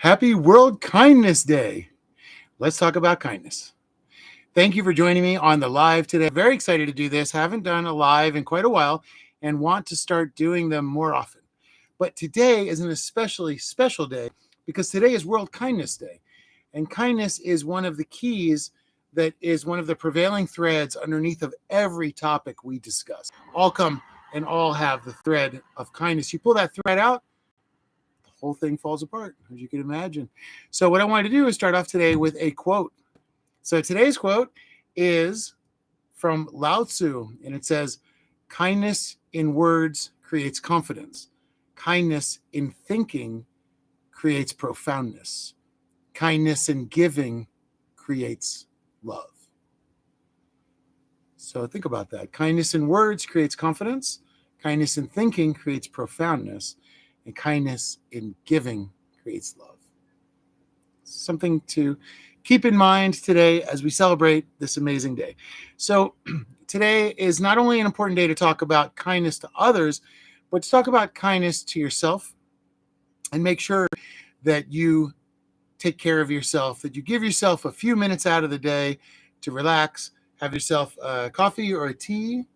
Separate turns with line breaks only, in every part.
Happy World Kindness Day. Let's talk about kindness. Thank you for joining me on the live today. Very excited to do this. Haven't done a live in quite a while and want to start doing them more often. But today is an especially special day because today is World Kindness Day. And kindness is one of the keys that is one of the prevailing threads underneath of every topic we discuss. All come and all have the thread of kindness. You pull that thread out, whole thing falls apart, as you can imagine. So what I wanted to do is start off today with a quote. So today's quote is from Lao Tzu, and it says, kindness in words creates confidence. Kindness in thinking creates profoundness. Kindness in giving creates love. So think about that. Kindness in words creates confidence. Kindness in thinking creates profoundness. And kindness in giving creates love. Something to keep in mind today as we celebrate this amazing day. So today is not only an important day to talk about kindness to others, but to talk about kindness to yourself and make sure that you take care of yourself, that you give yourself a few minutes out of the day to relax, have yourself a coffee or a tea.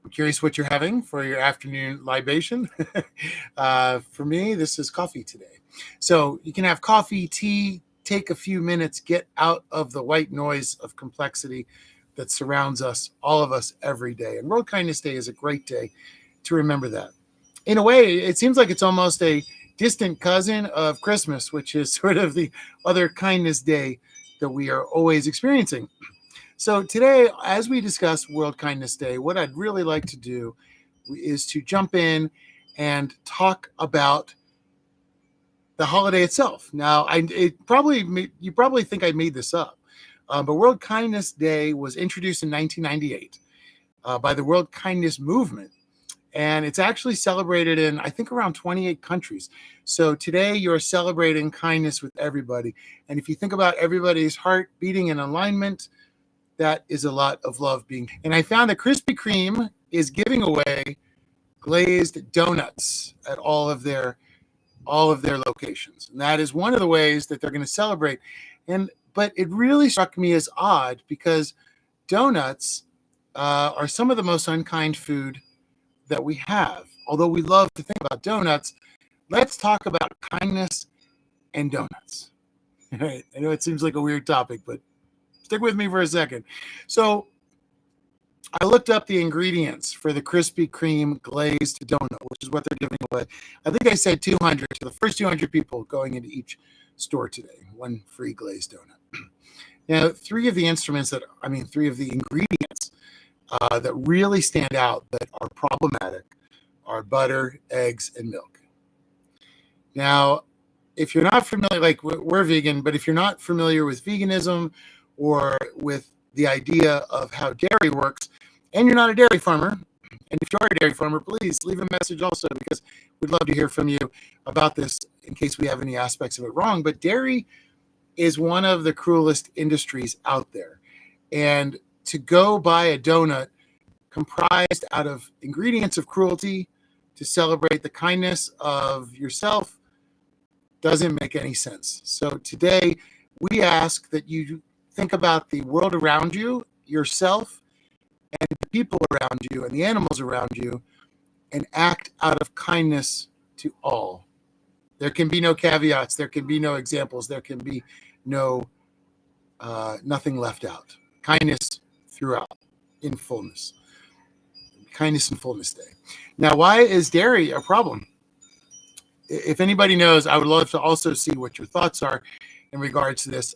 I'm curious what you're having for your afternoon libation. For me, this is coffee today. So you can have coffee, tea, take a few minutes, get out of the white noise of complexity that surrounds us, all of us, every day. And World Kindness Day is a great day to remember that. In a way, it seems like it's almost a distant cousin of Christmas, which is sort of the other kindness day that we are always experiencing. So today, as we discuss World Kindness Day, what I'd really like to do is to jump in and talk about the holiday itself. Now, you probably think I made this up, but World Kindness Day was introduced in 1998 by the World Kindness Movement, and it's actually celebrated in, I think, around 28 countries. So today, you're celebrating kindness with everybody, and if you think about everybody's heart beating in alignment, that is a lot of love being. And I found that Krispie Kreme is giving away glazed donuts at all of their locations. And that is one of the ways that they're going to celebrate. But it really struck me as odd because donuts are some of the most unkind food that we have. Although we love to think about donuts, let's talk about kindness and donuts. All right. I know it seems like a weird topic, but stick with me for a second. So I looked up the ingredients for the Krispie Kreme glazed donut, which is what they're giving away. I think I said 200 to the first 200 people going into each store today, one free glazed donut. Now, three of the ingredients that really stand out that are problematic are butter, eggs, and milk. Now, if you're not familiar, like we're vegan, but if you're not familiar with veganism or with the idea of how dairy works, and you're not a dairy farmer, and if you are a dairy farmer, please leave a message also, because we'd love to hear from you about this in case we have any aspects of it wrong. But dairy is one of the cruelest industries out there. And to go buy a donut comprised out of ingredients of cruelty to celebrate the kindness of yourself doesn't make any sense. So today, we ask that you think about the world around you, yourself, and the people around you, and the animals around you, and act out of kindness to all. There can be no caveats. There can be no examples. There can be nothing left out. Kindness throughout, in fullness. Kindness and Fullness Day. Now, why is dairy a problem? If anybody knows, I would love to also see what your thoughts are in regards to this.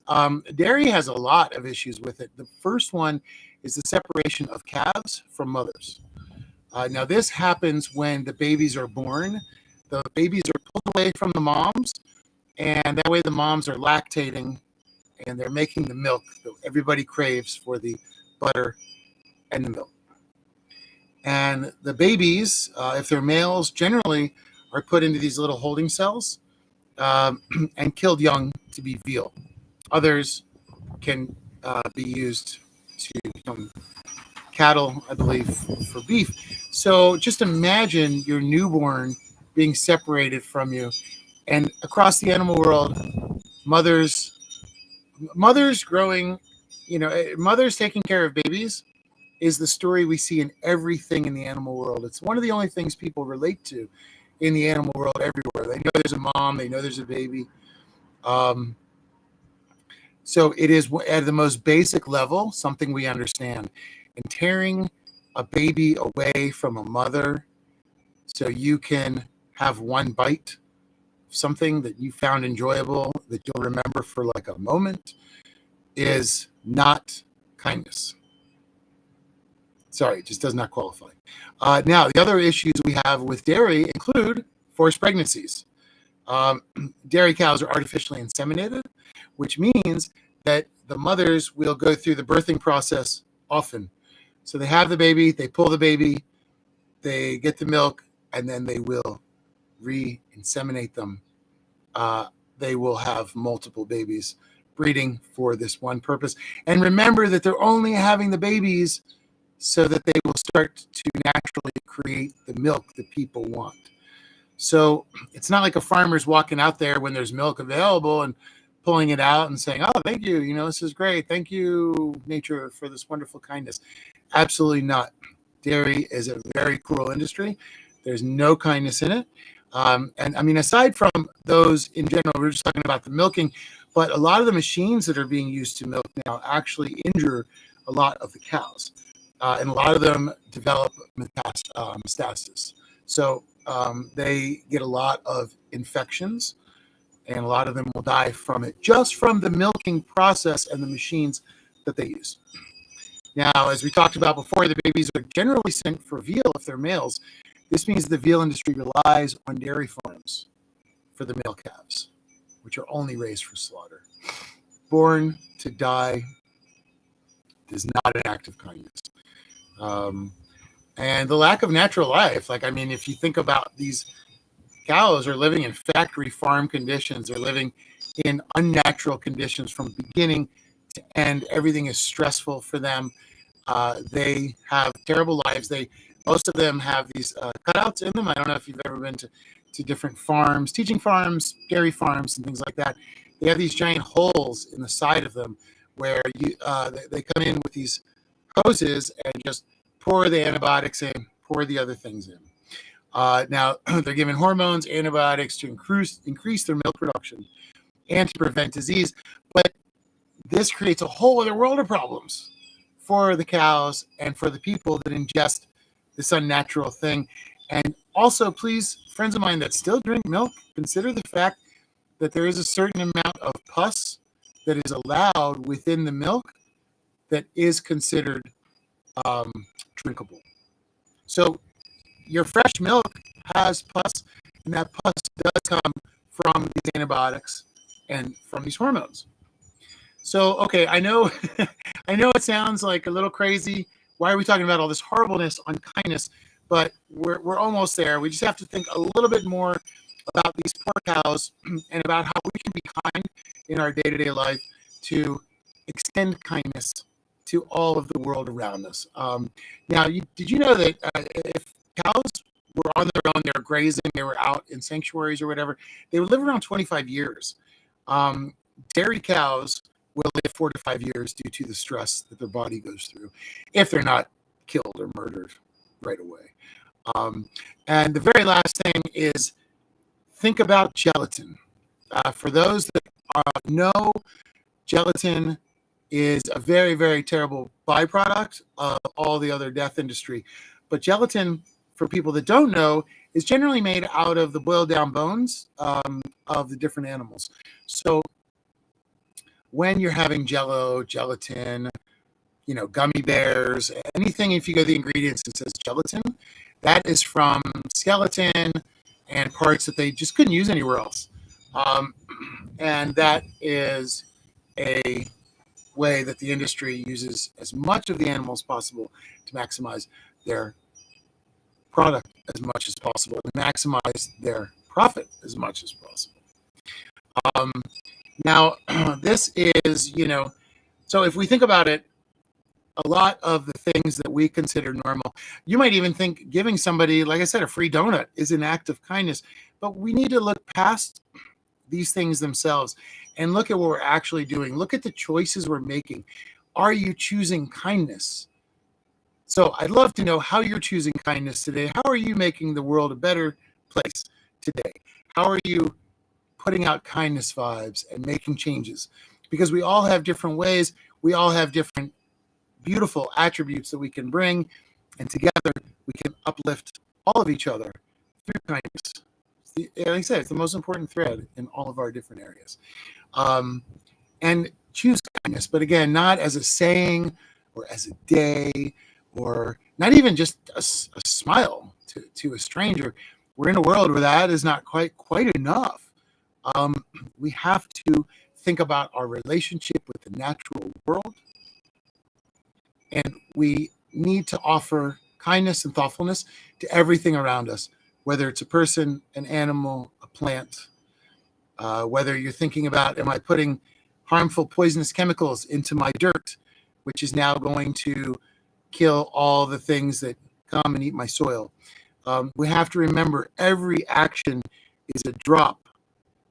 Dairy has a lot of issues with it. The first one is the separation of calves from mothers. Now, this happens when the babies are born. The babies are pulled away from the moms, and that way the moms are lactating, and they're making the milk that everybody craves for the butter and the milk. And the babies, if they're males, generally are put into these little holding cells and killed young to be veal. Others can be used to become cattle, I believe, for beef. So just imagine your newborn being separated from you And across the animal world, mothers growing, mothers taking care of babies is the story we see in everything in the animal world. It's one of the only things people relate to in the animal world everywhere. They know there's a mom, they know there's a baby. So it is at the most basic level something we understand. And tearing a baby away from a mother so you can have one bite, something that you found enjoyable, that you'll remember for like a moment, is not kindness. Sorry, it just does not qualify. Now, the other issues we have with dairy include forced pregnancies. Dairy cows are artificially inseminated, which means that the mothers will go through the birthing process often. So they have the baby, they pull the baby, they get the milk, and then they will re-inseminate them. They will have multiple babies breeding for this one purpose. And remember that they're only having the babies so that they will start to naturally create the milk that people want. So it's not like a farmer's walking out there when there's milk available and pulling it out and saying, oh, thank you. This is great. Thank you, nature, for this wonderful kindness. Absolutely not. Dairy is a very cruel industry. There's no kindness in it. And I mean, aside from those in general, we're just talking about the milking, but a lot of the machines that are being used to milk now actually injure a lot of the cows. And a lot of them develop metastasis. So they get a lot of infections, and a lot of them will die from it, just from the milking process and the machines that they use. Now, as we talked about before, the babies are generally sent for veal if they're males. This means the veal industry relies on dairy farms for the male calves, which are only raised for slaughter. Born to die is not an act of kindness. And the lack of natural life. Like, I mean, if you think about these cows are living in factory farm conditions, they're living in unnatural conditions from beginning to end. Everything is stressful for them. They have terrible lives. Most of them have these cutouts in them. I don't know if you've ever been to different farms, teaching farms, dairy farms, and things like that. They have these giant holes in the side of them where they come in with these hoses and just pour the antibiotics in, pour the other things in. Now, they're given hormones, antibiotics to increase their milk production and to prevent disease. But this creates a whole other world of problems for the cows and for the people that ingest this unnatural thing. And also, please, friends of mine that still drink milk, consider the fact that there is a certain amount of pus that is allowed within the milk that is considered drinkable. So your fresh milk has pus, and that pus does come from these antibiotics and from these hormones. So, okay, I know it sounds like a little crazy. Why are we talking about all this horribleness on kindness? But we're almost there. We just have to think a little bit more about these poor cows and about how we can be kind in our day-to-day life to extend kindness to all of the world around us. Now, did you know that if cows were on their own, they were grazing, they were out in sanctuaries or whatever, they would live around 25 years. Dairy cows will live 4 to 5 years due to the stress that their body goes through if they're not killed or murdered right away. And the very last thing is think about gelatin. For those that know, gelatin is a very, very terrible byproduct of all the other death industry. But gelatin, for people that don't know, is generally made out of the boiled down bones of the different animals. So when you're having Jello, gelatin, gummy bears, anything, if you go to the ingredients, it says gelatin, that is from skeleton and parts that they just couldn't use anywhere else. And that is a way that the industry uses as much of the animal as possible to maximize their product as much as possible, to maximize their profit as much as possible. Now, this is, so if we think about it, a lot of the things that we consider normal. You might even think giving somebody, like I said, a free donut is an act of kindness, but we need to look past these things themselves and look at what we're actually doing. Look at the choices we're making. Are you choosing kindness? So I'd love to know how you're choosing kindness today. How are you making the world a better place today? How are you putting out kindness vibes and making changes? Because we all have different ways. We all have different beautiful attributes that we can bring, and together we can uplift all of each other through kindness. Like I said, it's the most important thread in all of our different areas. And choose kindness, but again, not as a saying or as a day or not even just a smile to a stranger. We're in a world where that is not quite enough. We have to think about our relationship with the natural world, and we need to offer kindness and thoughtfulness to everything around us, whether it's a person, an animal, a plant, whether you're thinking about, am I putting harmful poisonous chemicals into my dirt, which is now going to kill all the things that come and eat my soil. We have to remember every action is a drop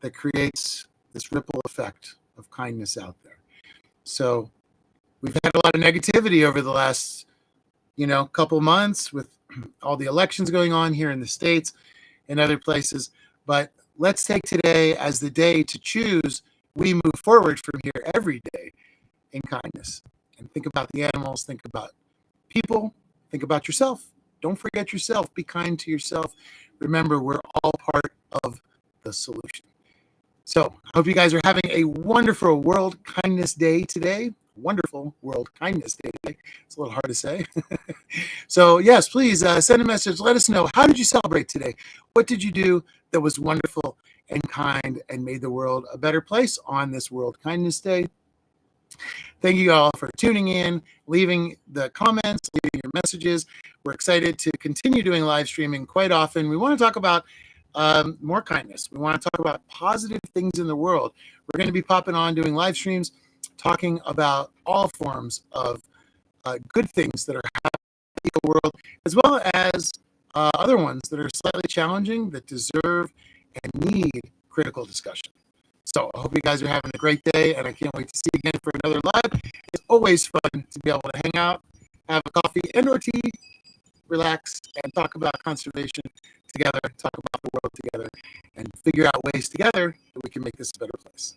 that creates this ripple effect of kindness out there. So we've had a lot of negativity over the last, couple months with all the elections going on here in the States and other places. But let's take today as the day to choose. We move forward from here every day in kindness and think about the animals, think about people, think about yourself. Don't forget yourself. Be kind to yourself. Remember, we're all part of the solution. So I hope you guys are having a wonderful World Kindness Day today. Wonderful World Kindness Day today. It's a little hard to say. So yes, please send a message. Let us know. How did you celebrate today? What did you do that was wonderful and kind and made the world a better place on this World Kindness Day? Thank you all for tuning in, leaving the comments, leaving your messages. We're excited to continue doing live streaming quite often. We want to talk about more kindness. We want to talk about positive things in the world. We're going to be popping on doing live streams, talking about all forms of good things that are happening in the world, as well as other ones that are slightly challenging that deserve and need critical discussion. So I hope you guys are having a great day, and I can't wait to see you again for another live. It's always fun to be able to hang out, have a coffee and or tea, relax, and talk about conservation together, talk about the world together, and figure out ways together that we can make this a better place.